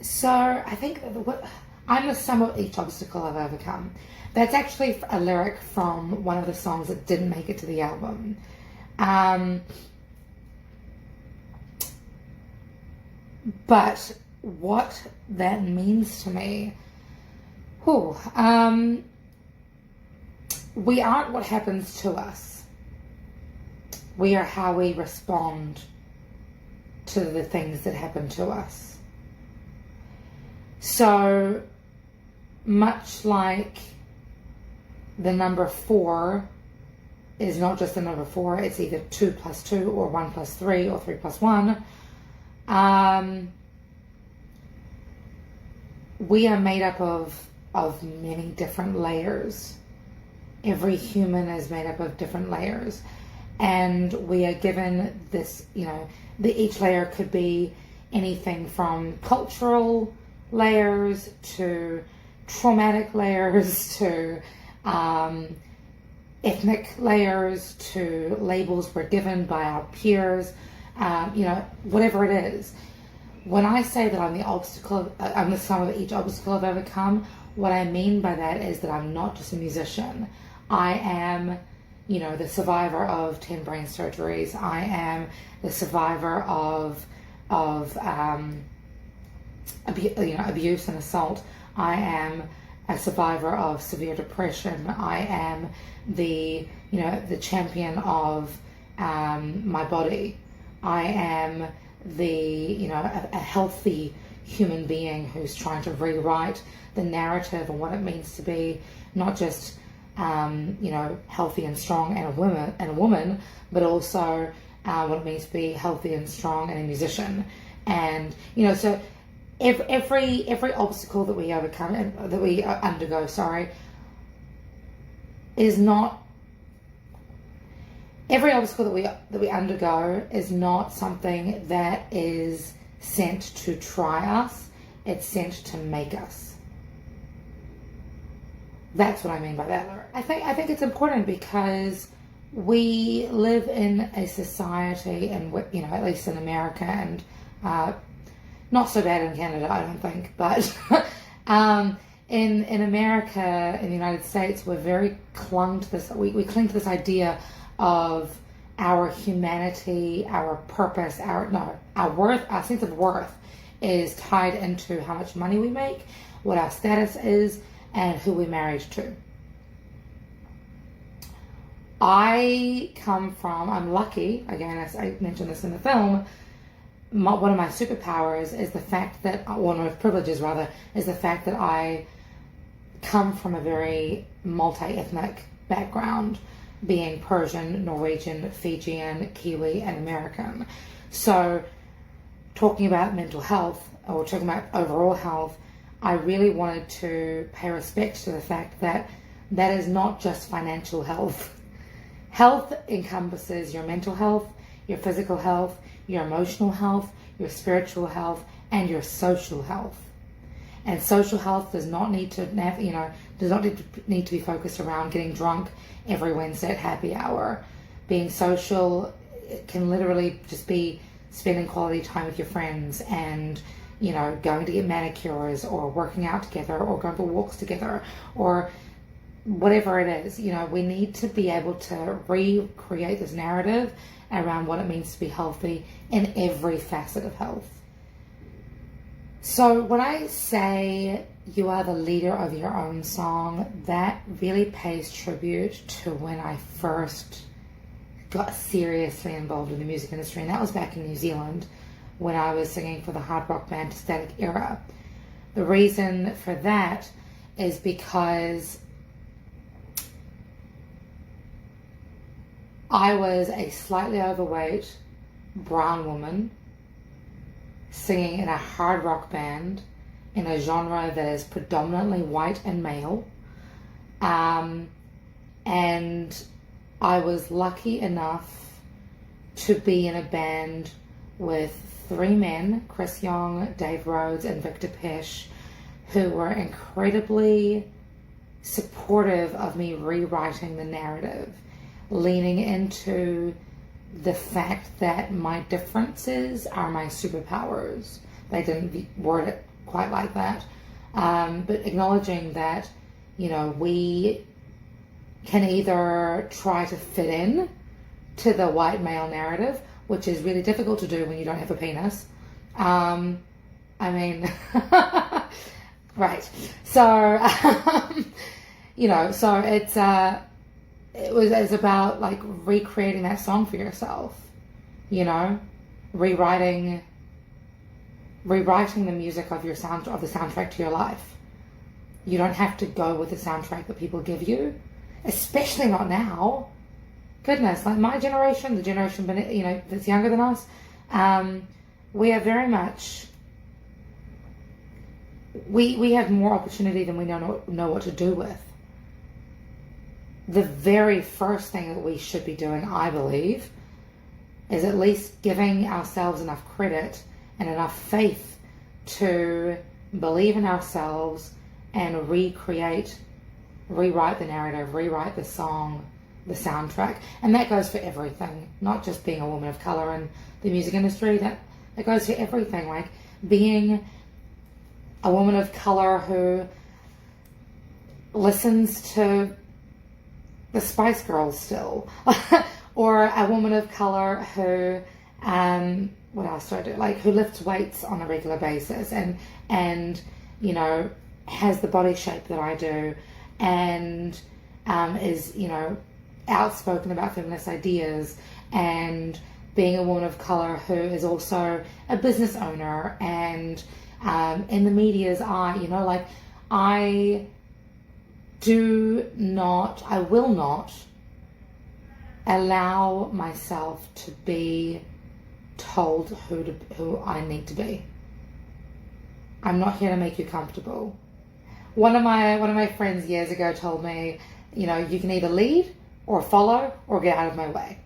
So I think I'm the sum of each obstacle I've overcome. That's actually a lyric from one of the songs that didn't make it to the album. But what that means to me, we aren't what happens to us. We are how we respond to the things that happen to us. So much like the number 4 is not just the number 4, it's either 2 plus 2 or 1 plus 3 or 3 plus 1. We are made up of many different layers. Every human is made up of different layers. And we are given this, each layer could be anything from cultural layers to traumatic layers to ethnic layers to labels we're given by our peers, whatever it is. When I say that I'm the sum of each obstacle I've overcome, what I mean by that is that I'm not just a musician. I am, the survivor of 10 brain surgeries. I am the survivor of abuse and assault. I am a survivor of severe depression. I am the champion of my body. I am a healthy human being who's trying to rewrite the narrative and what it means to be not just healthy and strong and a woman, but also what it means to be healthy and strong and a musician. And so every obstacle that we overcome that we undergo, is not. Every obstacle that we undergo is not something that is sent to try us. It's sent to make us. That's what I mean by that. I think it's important because we live in a society, and at least in America, and not so bad in Canada, I don't think, but in America, in the United States, we're very clung to this. We cling to this idea of our humanity, our purpose, our worth, our sense of worth is tied into how much money we make, what our status is, and who we're married to. I'm lucky, again, as I mentioned this in the film, one of my superpowers is the fact that, one of my privileges rather, is the fact that I come from a very multi-ethnic background, being Persian, Norwegian, Fijian, Kiwi, and American. So talking about mental health, or talking about overall health, I really wanted to pay respect to the fact that that is not just financial health. Health encompasses your mental health, your physical health, your emotional health, your spiritual health, and your social health. And social health does not need to need to be focused around getting drunk every Wednesday at happy hour. Being social, it can literally just be spending quality time with your friends and going to get manicures or working out together or going for walks together or whatever it is. We need to be able to recreate this narrative around what it means to be healthy in every facet of health. So when I say you are the leader of your own song, that really pays tribute to when I first got seriously involved in the music industry, and that was back in New Zealand when I was singing for the hard rock band Static Era. The reason for that is because I was a slightly overweight brown woman singing in a hard rock band in a genre that is predominantly white and male. And I was lucky enough to be in a band with 3 men, Chris Young, Dave Rhodes, and Victor Pesh, who were incredibly supportive of me rewriting the narrative, leaning into the fact that my differences are my superpowers. They didn't word it quite like that. But acknowledging that, you know, we can either try to fit in to the white male narrative, which is really difficult to do when you don't have a penis. I mean, right. So, you know, so it's about like recreating that song for yourself, you know, rewriting the music of your of the soundtrack to your life. You don't have to go with the soundtrack that people give you, especially not now. Goodness, like my generation, the generation, you know, that's younger than us, we are very much, we have more opportunity than we know what to do with. The very first thing that we should be doing, I believe, is at least giving ourselves enough credit and enough faith to believe in ourselves and rewrite the narrative, rewrite the song, the soundtrack. And that goes for everything, not just being a woman of color in the music industry. That goes for everything, like being a woman of color who listens to the Spice Girls still, or a woman of color who, what else do I do? Like, who lifts weights on a regular basis and you know, has the body shape that I do, and is, you know, outspoken about feminist ideas, and being a woman of color who is also a business owner and in the media's eye, you know, like I will not allow myself to be told who I need to be. I'm not here to make you comfortable. One of my friends years ago told me, you know, you can either lead or follow or get out of my way.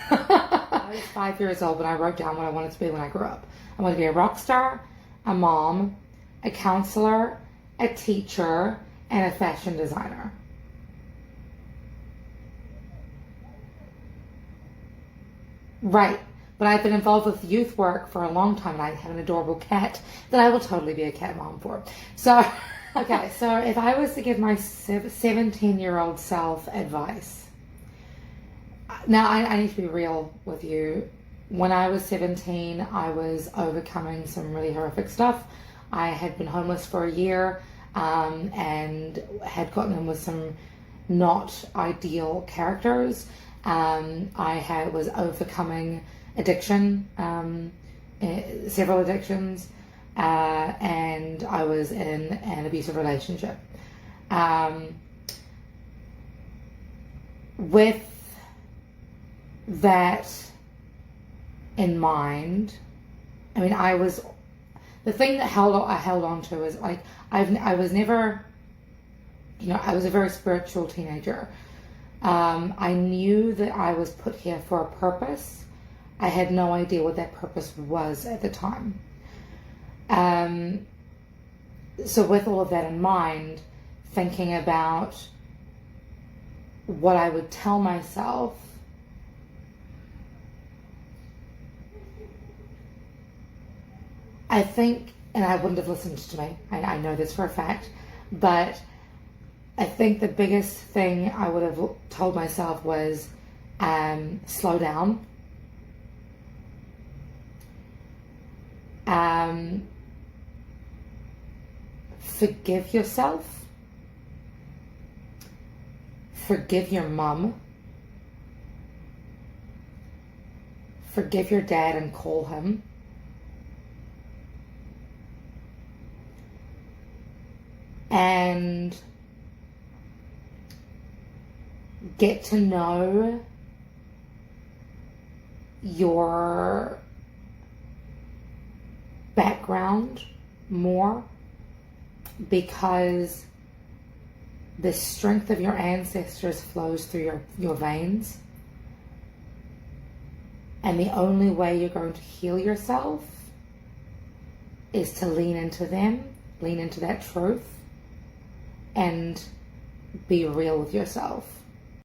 I was 5 years old when I wrote down what I wanted to be when I grew up. I wanted to be a rock star, a mom, a counselor, a teacher, and a fashion designer. Right. But I've been involved with youth work for a long time, and I have an adorable cat that I will totally be a cat mom for. So, okay, so if I was to give my 17-year-old self advice, now I need to be real with you. When I was 17, I was overcoming some really horrific stuff. I had been homeless for a year and had gotten in with some not ideal characters. I was overcoming addiction, several addictions, and I was in an abusive relationship. With that in mind, I mean, the thing that I held on to is like, I was never, you know, I was a very spiritual teenager. I knew that I was put here for a purpose. I had no idea what that purpose was at the time. So with all of that in mind, thinking about what I would tell myself, I think, and I wouldn't have listened to me, I know this for a fact, but I think the biggest thing I would have told myself was slow down. Forgive yourself. Forgive your mum. Forgive your dad and call him. And get to know your background more, because the strength of your ancestors flows through your veins, and the only way you're going to heal yourself is to lean into them, lean into that truth, and be real with yourself.